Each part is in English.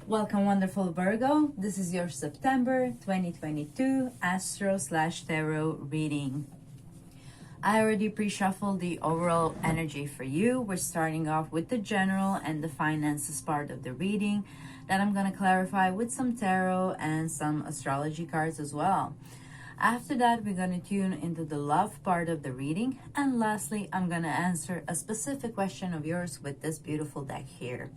Welcome, wonderful Virgo. This is your September 2022 Astro/Tarot reading. I already pre-shuffled the overall energy for you. We're starting off with the general and the finances part of the reading that I'm going to clarify with some tarot and some astrology cards as well. After that, we're going to tune into the love part of the reading. And lastly, I'm going to answer a specific question of yours with this beautiful deck here.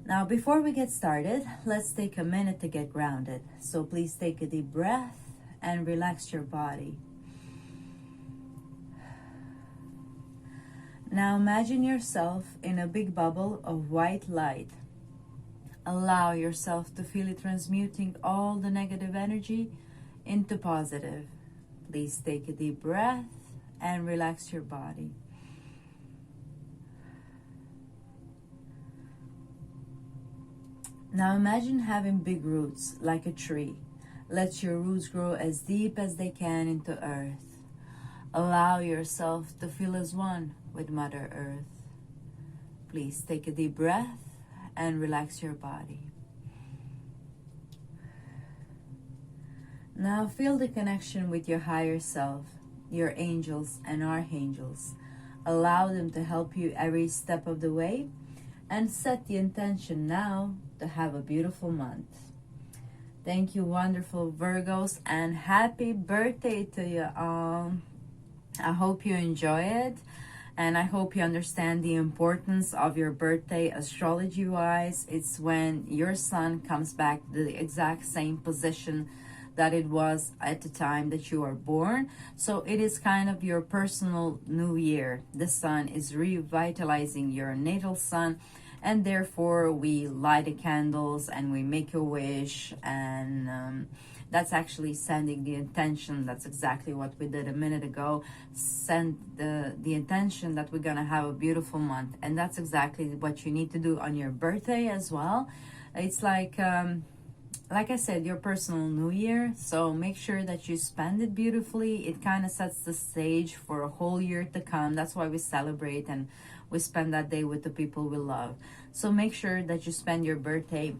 Now, before we get started, let's take a minute to get grounded. So please take a deep breath and relax your body. Now imagine yourself in a big bubble of white light. Allow yourself to feel it transmuting all the negative energy into positive. Please take a deep breath and relax your body. Now imagine having big roots like a tree. Let your roots grow as deep as they can into earth. Allow yourself to feel as one with Mother Earth. Please take a deep breath and relax your body. Now feel the connection with your higher self, your angels and archangels. Allow them to help you every step of the way and set the intention now to have a beautiful month. Thank you, wonderful Virgos, and happy birthday to you all. I hope you enjoy it, and I hope you understand the importance of your birthday astrology-wise. It's when your sun comes back to the exact same position that it was at the time that you were born. So it is kind of your personal new year. The sun is revitalizing your natal sun, and therefore we light the candles and we make a wish, and that's actually sending the intention. That's exactly what we did a minute ago. Send the intention that we're gonna have a beautiful month, and that's exactly what you need to do on your birthday as well. It's like I said, your personal new year, so make sure that you spend it beautifully. It kind of sets the stage for a whole year to come. That's why we celebrate and we spend that day with the people we love. So make sure that you spend your birthday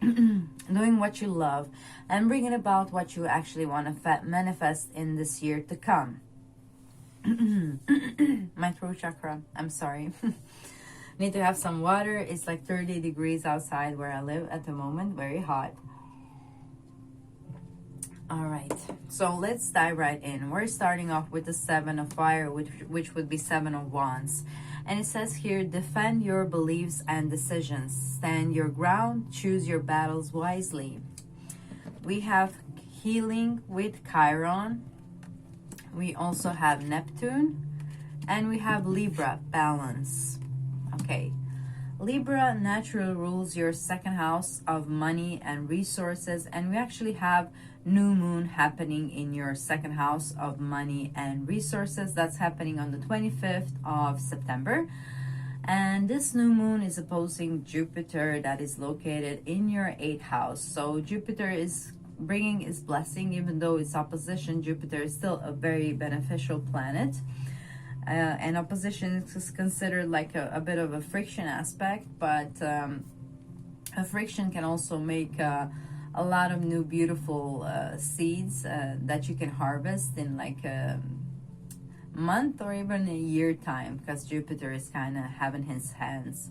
doing what you love and bringing about what you actually want to manifest in this year to come. My throat chakra, I'm sorry. Need to have some water. It's like 30 degrees outside where I live at the moment, very hot. All right, so let's dive right in. We're starting off with the Seven of Fire, which would be Seven of Wands. And it says here, defend your beliefs and decisions. Stand your ground, choose your battles wisely. We have healing with Chiron. We also have Neptune. And we have Libra, balance. Okay. Libra naturally rules your second house of money and resources, and we actually have new moon happening in your second house of money and resources. That's happening on the 25th of September, and this new moon is opposing Jupiter that is located in your 8th house. So Jupiter is bringing its blessing. Even though it's opposition, Jupiter is still a very beneficial planet. And opposition is considered like a bit of a friction aspect, but a friction can also make a lot of new beautiful seeds that you can harvest in like a month or even a year time, because Jupiter is kind of having his hands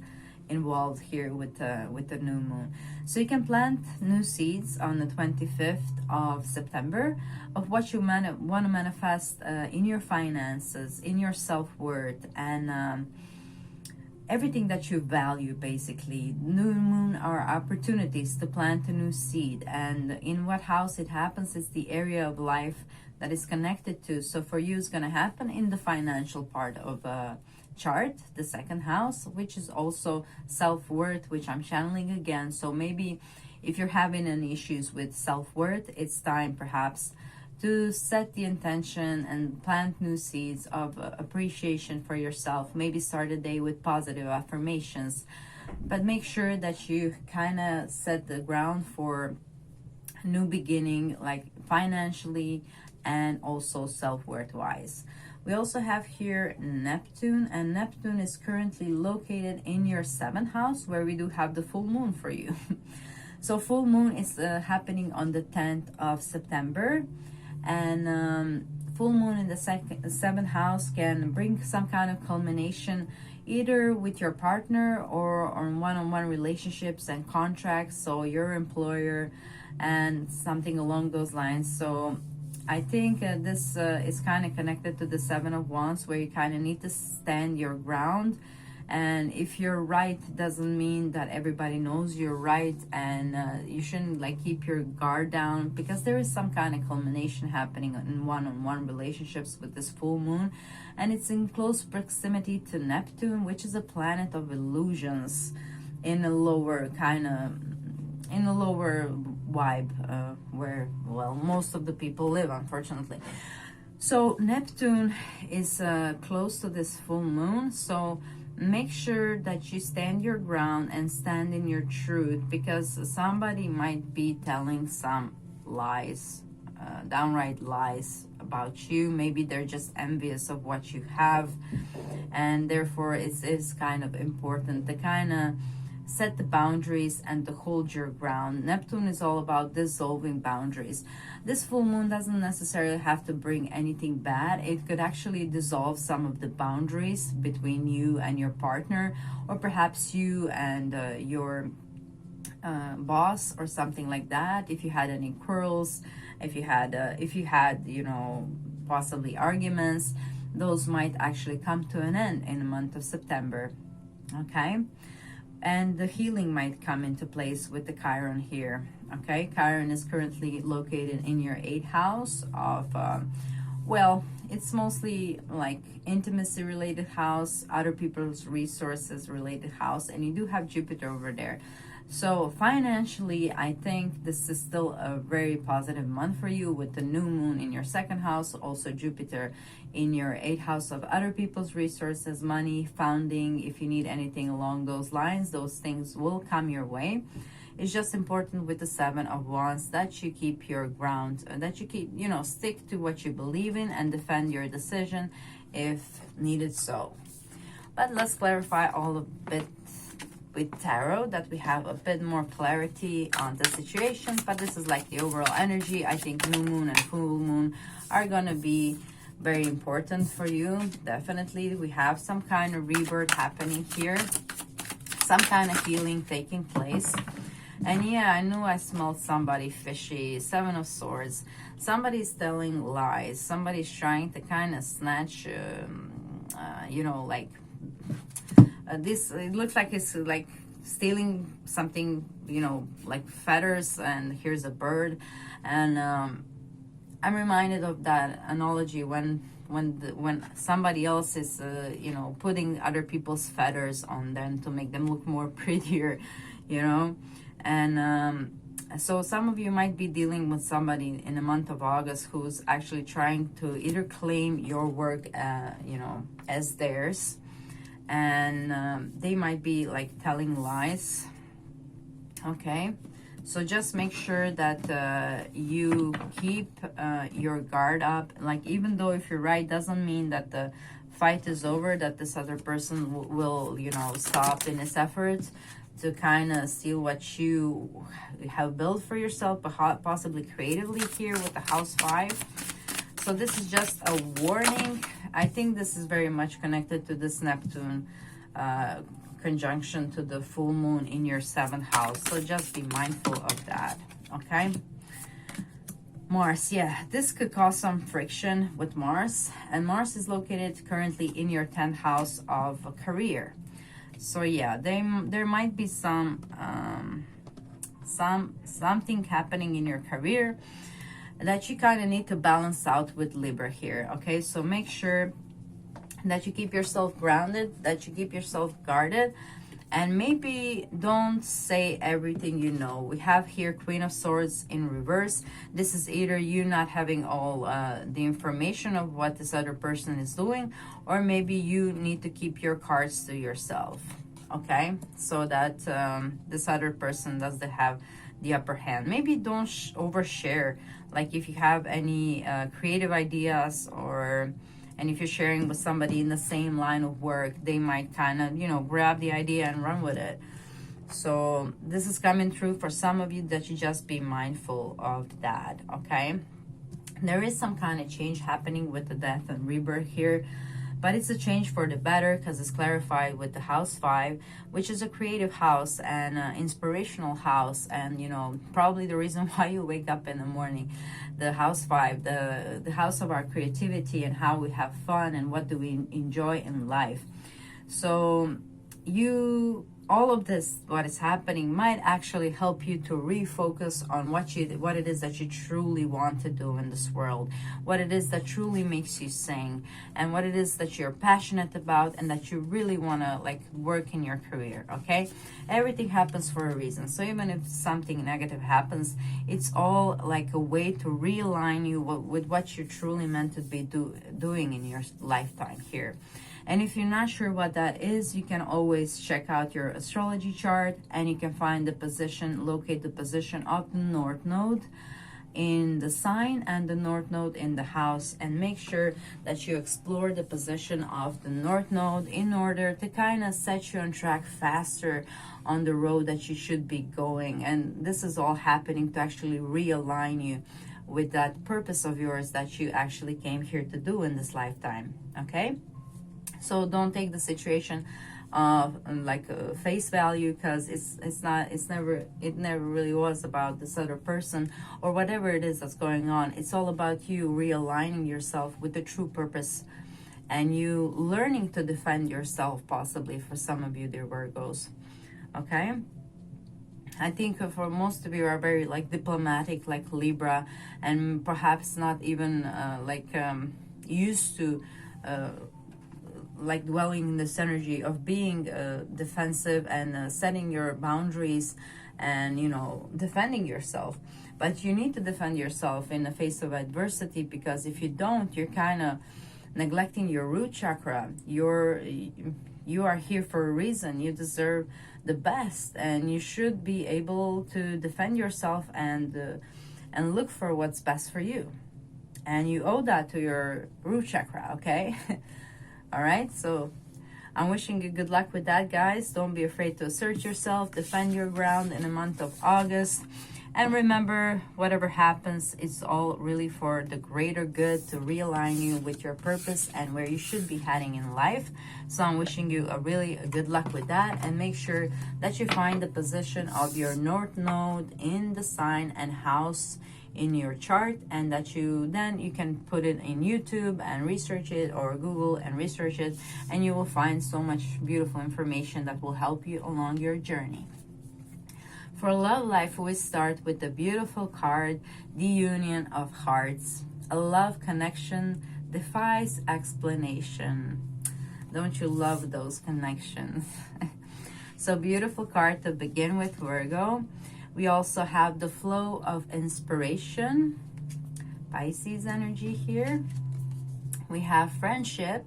involved here with the new moon. So you can plant new seeds on the 25th of September of what you want to manifest in your finances, in your self-worth, and everything that you value. Basically, new moon are opportunities to plant a new seed, and in what house it happens, it's the area of life that is connected to. So for you, it's going to happen in the financial part of chart, the second house, which is also self-worth, which I'm channeling again. So maybe if you're having any issues with self-worth, it's time perhaps to set the intention and plant new seeds of appreciation for yourself. Maybe start a day with positive affirmations, but make sure that you kind of set the ground for new beginning, like financially and also self-worth wise. We also have here Neptune, and Neptune is currently located in your 7th house, where we do have the full moon for you. So full moon is happening on the 10th of September, and full moon in the seventh house can bring some kind of culmination, either with your partner or on one-on-one relationships and contracts, so your employer and something along those lines. So I think this is kind of connected to the Seven of Wands, where you kind of need to stand your ground. And if you're right, doesn't mean that everybody knows you're right, and you shouldn't like keep your guard down, because there is some kind of culmination happening in one-on-one relationships with this full moon, and it's in close proximity to Neptune, which is a planet of illusions in a lower kind of, in a lower vibe, where, well, most of the people live, unfortunately. So Neptune is close to this full moon, so make sure that you stand your ground and stand in your truth, because somebody might be telling some lies, downright lies about you. Maybe they're just envious of what you have, and therefore it is kind of important to kind of set the boundaries and to hold your ground. Neptune is all about dissolving boundaries. This full moon doesn't necessarily have to bring anything bad. It could actually dissolve some of the boundaries between you and your partner, or perhaps you and your boss, or something like that. If you had any quarrels, if you had you know, possibly arguments, those might actually come to an end in the month of September. Okay. And the healing might come into place with the Chiron here. Okay, Chiron is currently located in your 8th house of, well, it's mostly like intimacy related house, other people's resources related house, and you do have Jupiter over there. So financially, I think this is still a very positive month for you, with the new moon in your 2nd house, also Jupiter in your 8th house of other people's resources, money, founding. If you need anything along those lines, those things will come your way. It's just important with the 7 of Wands that you keep your ground, that you keep, you know, stick to what you believe in and defend your decision if needed so. But let's clarify all a bit with tarot, that we have a bit more clarity on the situation. But this is like the overall energy. I think new moon and full moon are gonna be very important for you. Definitely, we have some kind of rebirth happening here, some kind of healing taking place. And yeah, I knew I smelled somebody fishy. 7 of Swords. Somebody's telling lies. Somebody's trying to kind of snatch, you know, like this. It looks like it's like stealing something, you know, like feathers. And here's a bird. And I'm reminded of that analogy when somebody else is, you know, putting other people's feathers on them to make them look more prettier, you know. And so some of you might be dealing with somebody in the month of August who's actually trying to either claim your work, you know, as theirs, and they might be like telling lies. Okay, so just make sure that you keep your guard up. Like, even though if you're right, doesn't mean that the fight is over, that this other person will, you know, stop in his efforts to kind of steal what you have built for yourself, but possibly creatively here with the House 5. So this is just a warning. I think this is very much connected to this Neptune conjunction to the full moon in your 7th house. So just be mindful of that, okay? Mars, yeah, this could cause some friction with Mars. And Mars is located currently in your 10th house of career. So yeah, there might be something happening in your career that you kind of need to balance out with Libra here. Okay, so make sure that you keep yourself grounded, that you keep yourself guarded, and maybe don't say everything you know. We have here Queen of Swords in reverse. This is either you not having all the information of what this other person is doing, or maybe you need to keep your cards to yourself, okay? So that this other person doesn't have the upper hand. Maybe don't overshare. Like if you have any creative ideas, and if you're sharing with somebody in the same line of work, they might kind of, you know, grab the idea and run with it. So this is coming through for some of you, that you just be mindful of that, okay? There is some kind of change happening with the death and rebirth here, but it's a change for the better because it's clarified with the house 5, which is a creative house and inspirational house, and you know, probably the reason why you wake up in the morning. The house 5, the house of our creativity and how we have fun and what do we enjoy in life. So all of this, what is happening, might actually help you to refocus on what it is that you truly want to do in this world, what it is that truly makes you sing, and what it is that you're passionate about and that you really want to like work in your career, okay? Everything happens for a reason. So even if something negative happens, it's all like a way to realign you with what you're truly meant to be doing in your lifetime here. And if you're not sure what that is, you can always check out your astrology chart, and you can find the position, locate the position of the North Node in the sign and the North Node in the house, and make sure that you explore the position of the North Node in order to kind of set you on track faster on the road that you should be going. And this is all happening to actually realign you with that purpose of yours that you actually came here to do in this lifetime, okay? So don't take the situation like face value, because it never really was about this other person or whatever it is that's going on. It's all about you realigning yourself with the true purpose, and you learning to defend yourself, possibly for some of you, dear Virgos, okay? I think for most of you are very like diplomatic, like Libra, and perhaps not even used to like dwelling in this energy of being defensive and setting your boundaries and, you know, defending yourself. But you need to defend yourself in the face of adversity, because if you don't, you're kind of neglecting your root chakra. You are here for a reason. You deserve the best, and you should be able to defend yourself and look for what's best for you. And you owe that to your root chakra, okay? All right, so I'm wishing you good luck with that, guys. Don't be afraid to assert yourself, defend your ground in the month of August. And remember, whatever happens, it's all really for the greater good, to realign you with your purpose and where you should be heading in life. So I'm wishing you a good luck with that, and make sure that you find the position of your North Node in the sign and house in your chart, and that you can put it in YouTube and research it, or Google and research it, and you will find so much beautiful information that will help you along your journey. For love life, we start with the beautiful card, the Union of Hearts. A love connection defies explanation. Don't you love those connections? So beautiful card to begin with, Virgo. We also have the flow of inspiration, Pisces energy here. We have friendship,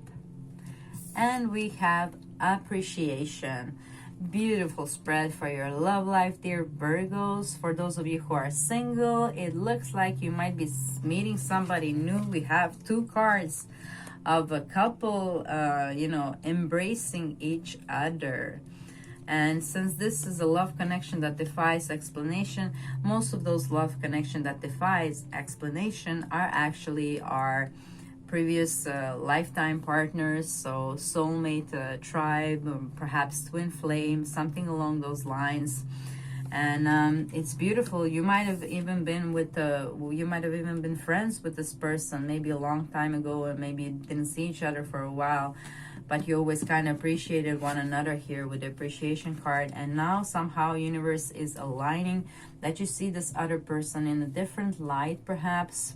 and we have appreciation. Beautiful spread for your love life, dear Virgos. For those of you who are single, it looks like you might be meeting somebody new. We have 2 cards of a couple, embracing each other. And since this is a love connection that defies explanation, most of those love connection that defies explanation are actually our previous lifetime partners, so soulmate, tribe, perhaps twin flame, something along those lines. And it's beautiful. You might have even been friends with this person maybe a long time ago, and maybe didn't see each other for a while, but you always kind of appreciated one another here with the appreciation card. And now somehow universe is aligning that you see this other person in a different light, perhaps.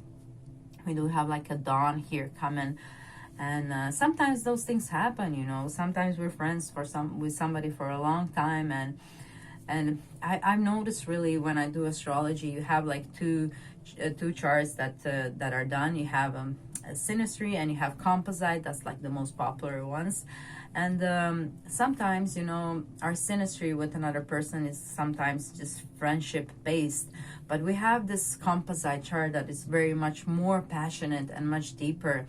We do have like a dawn here coming. And sometimes those things happen, you know. Sometimes we're friends with somebody for a long time, and I've noticed really when I do astrology, you have like two charts that are done. You have a synastry and you have composite. That's like the most popular ones. And sometimes, you know, our synastry with another person is sometimes just friendship based, but we have this composite chart that is very much more passionate and much deeper.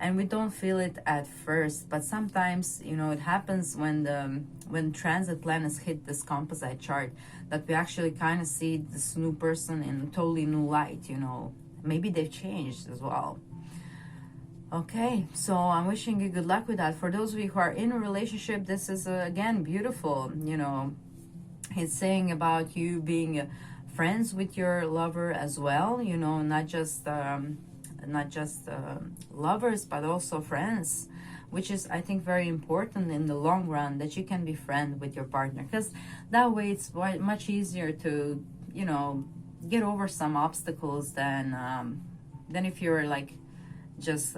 and we don't feel it at first, but sometimes, you know, it happens when transit planets hit this composite chart, that we actually kind of see this new person in a totally new light, you know. Maybe they've changed as well. Okay, so I'm wishing you good luck with that. For those of you who are in a relationship, this is again beautiful. You know, it's saying about you being friends with your lover as well, you know, not just lovers, but also friends, which is, I think, very important in the long run, that you can be friends with your partner, because that way it's much easier to, you know, get over some obstacles than if you're like just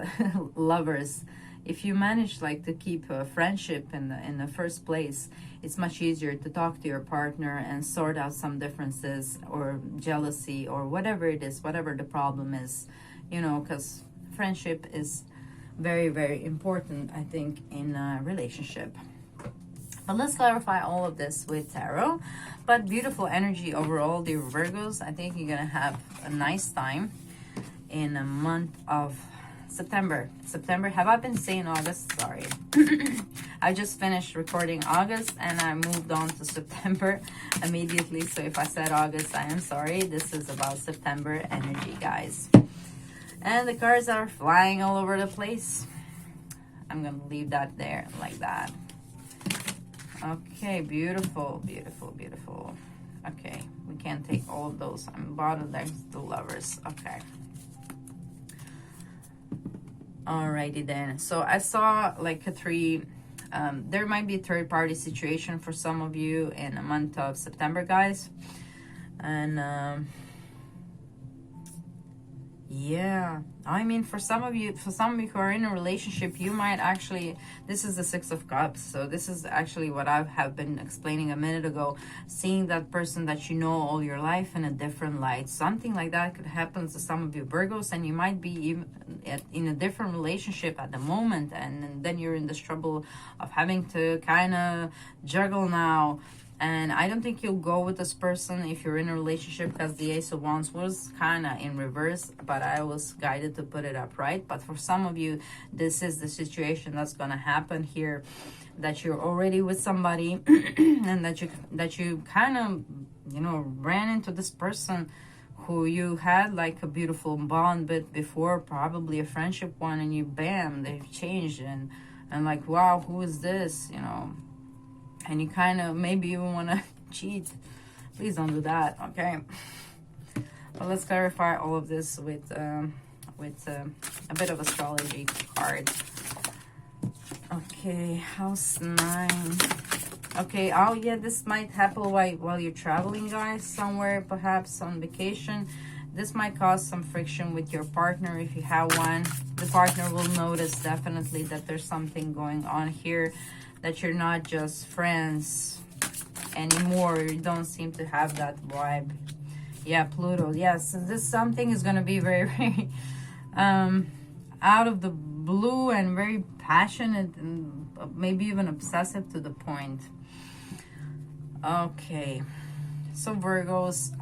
lovers. If you manage like to keep a friendship in the first place, it's much easier to talk to your partner and sort out some differences or jealousy or whatever it is, whatever the problem is, you know, because friendship is very, very important, I think, in a relationship. But let's clarify all of this with tarot. But beautiful energy overall, dear Virgos. I think you're gonna have a nice time in a month of September. Have I been saying August? Sorry. I just finished recording August and I moved on to September immediately. So if I said August, I am sorry. This is about September energy, guys. And the cards are flying all over the place. I'm going to leave that there like that. Okay, beautiful, beautiful, beautiful. Okay, we can't take all of those. I'm bottom next to lovers. Okay. Alrighty then. So I saw like a three. There might be a third-party situation for some of you in the month of September, guys. And yeah, I mean, for some of you who are in a relationship, you might actually, this is the Six of Cups. So this is actually what I have been explaining a minute ago, seeing that person that you know all your life in a different light. Something like that could happen to some of you Virgos, and you might be even in a different relationship at the moment, and then you're in this trouble of having to kind of juggle now. And I don't think you'll go with this person if you're in a relationship, because the Ace of Wands was kind of in reverse, but I was guided to put it upright. But for some of you, this is the situation that's going to happen here, that you're already with somebody and that you kind of, you know, ran into this person who you had like a beautiful bond with before, probably a friendship one, and you, bam, they've changed, and like, wow, who is this, you know? And you kind of maybe even want to cheat. Please don't do that, okay? Well, let's clarify all of this with a bit of astrology card. Okay, house 9. Okay, oh yeah, this might happen while you're traveling, guys, somewhere, perhaps on vacation. This might cause some friction with your partner if you have one. The partner will notice definitely that there's something going on here, that you're not just friends anymore. You don't seem to have that vibe. Yeah, Pluto. Yes, this something is going to be very, very out of the blue and very passionate and maybe even obsessive to the point. Okay, so Virgos,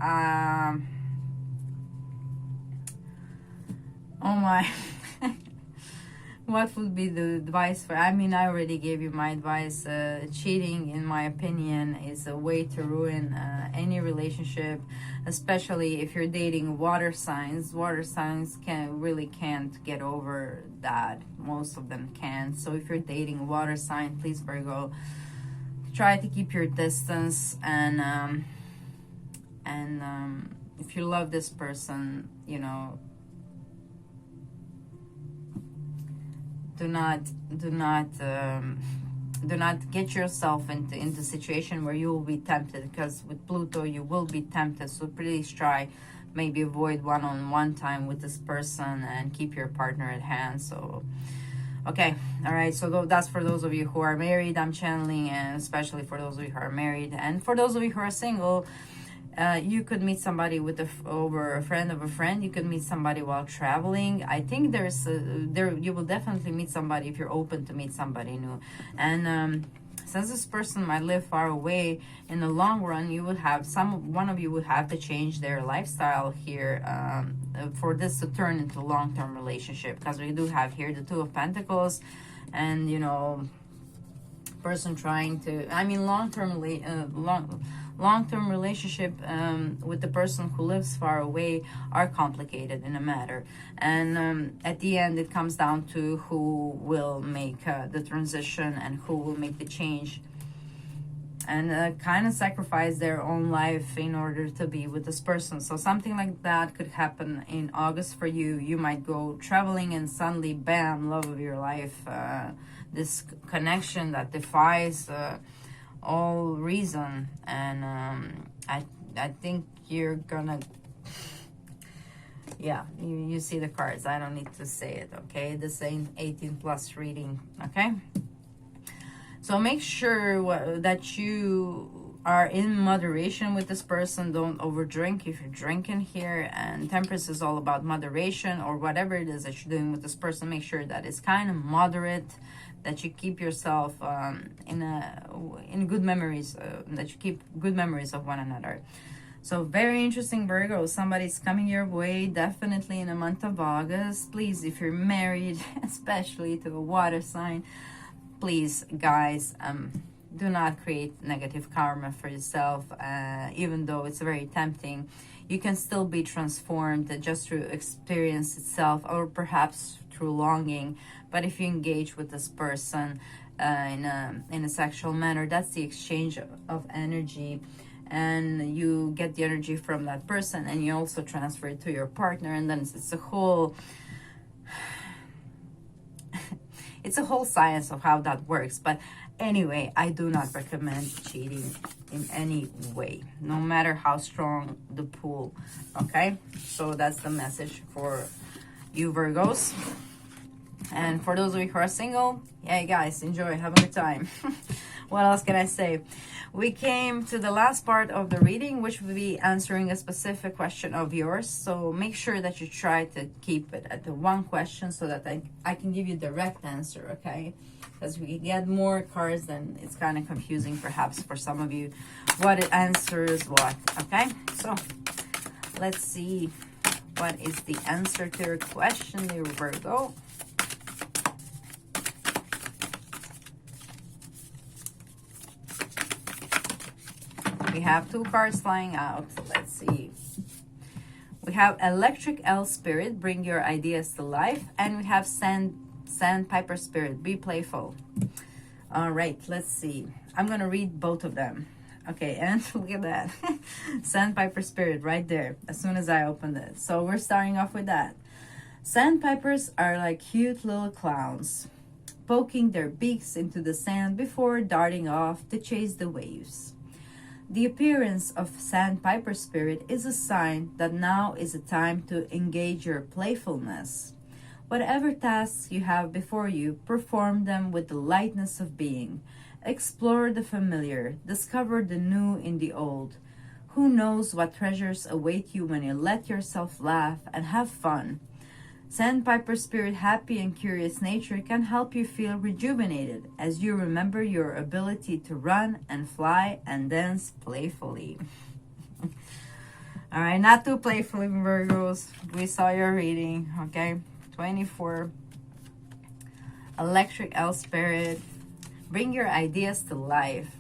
oh my. What would be the advice for, I mean, I already gave you my advice. Cheating, in my opinion, is a way to ruin any relationship, especially if you're dating water signs. Water signs really can't get over that. Most of them can't. So if you're dating a water sign, please, Virgo, try to keep your distance. And if you love this person, you know, do not get yourself into a situation where you will be tempted, because with Pluto you will be tempted. So please try, maybe avoid one-on-one time with this person and keep your partner at hand. So okay, all right, so that's for those of you who are married, I'm channeling, and especially for those of you who are married. And for those of you who are single, you could meet somebody over a friend of a friend. You could meet somebody while traveling. I think you will definitely meet somebody if you're open to meet somebody new. And since this person might live far away, in the long run, you would have one of you would have to change their lifestyle here for this to turn into a long-term relationship, because we do have here the Two of Pentacles, and you know, person trying to, I mean, long-term relationship with the person who lives far away are complicated in a matter, and at the end it comes down to who will make the transition and who will make the change, and kind of sacrifice their own life in order to be with this person. So something like that could happen in August for you. You might go traveling and suddenly, bam, love of your life, this connection that defies all reason. And I think you're gonna, yeah, you see the cards. I don't need to say it, okay? This ain't 18+ reading, okay? So make sure that you are in moderation with this person. Don't overdrink if you're drinking here. And Temperance is all about moderation, or whatever it is that you're doing with this person. Make sure that it's kind of moderate, that you keep yourself in good memories, that you keep good memories of one another. So very interesting, Virgo. Somebody's coming your way, definitely in the month of August. Please, if you're married, especially to a water sign, please, guys, do not create negative karma for yourself. Even though it's very tempting, you can still be transformed just through experience itself, or perhaps through longing. But if you engage with this person in a sexual manner, that's the exchange of energy, and you get the energy from that person, and you also transfer it to your partner, and then it's a whole it's a whole science of how that works. But anyway, I do not recommend cheating in any way, no matter how strong the pull, okay? So that's the message for you, Virgos. And for those of you who are single, yeah, guys, enjoy, have a good time. What else can I say? We came to the last part of the reading, which will be answering a specific question of yours. So make sure that you try to keep it at the one question, so that I can give you direct answer, okay? Because we get more cards, then it's kind of confusing perhaps for some of you what it answers what, okay? So let's see what is the answer to your question, dear Virgo. We have two cards flying out. Let's see. We have Electric L Spirit, bring your ideas to life. And we have Sandpiper Spirit, be playful. All right, let's see. I'm going to read both of them. Okay, and look at that. Sandpiper Spirit right there as soon as I opened it. So we're starting off with that. Sandpipers are like cute little clowns, poking their beaks into the sand before darting off to chase the waves. The appearance of Sandpiper Spirit is a sign that now is a time to engage your playfulness. Whatever tasks you have before you, perform them with the lightness of being. Explore the familiar, discover the new in the old. Who knows what treasures await you when you let yourself laugh and have fun. Sandpiper Spirit happy and curious nature can help you feel rejuvenated as you remember your ability to run and fly and dance playfully. All right, not too playfully, Virgos. We saw your reading, okay? 24. Electric L Spirit, bring your ideas to life.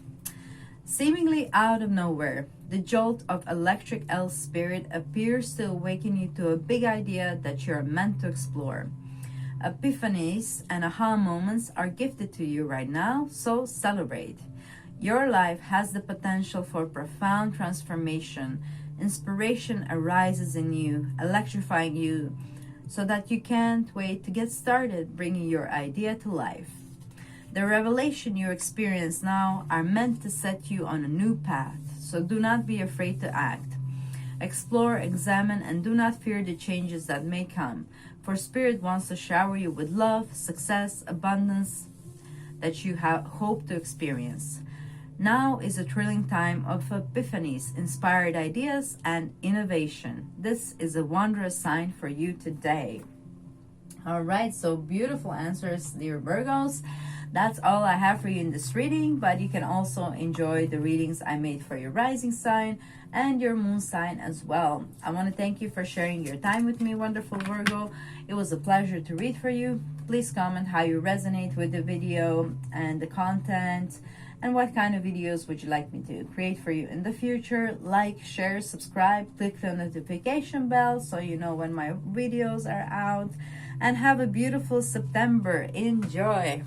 Seemingly out of nowhere, the jolt of Electric L Spirit appears to awaken you to a big idea that you're meant to explore. Epiphanies and aha moments are gifted to you right now, so celebrate. Your life has the potential for profound transformation. Inspiration arises in you, electrifying you, so that you can't wait to get started bringing your idea to life. The revelation you experience now are meant to set you on a new path, so do not be afraid to act. Explore, examine, and do not fear the changes that may come, for Spirit wants to shower you with love, success, abundance that you have hoped to experience. Now is a thrilling time of epiphanies, inspired ideas, and innovation. This is a wondrous sign for you today. All right, so beautiful answers, dear Virgos. That's all I have for you in this reading, but you can also enjoy the readings I made for your rising sign and your moon sign as well. I want to thank you for sharing your time with me, wonderful Virgo. It was a pleasure to read for you. Please comment how you resonate with the video and the content, and what kind of videos would you like me to create for you in the future. Like, share, subscribe, click the notification bell so you know when my videos are out. And have a beautiful September. Enjoy.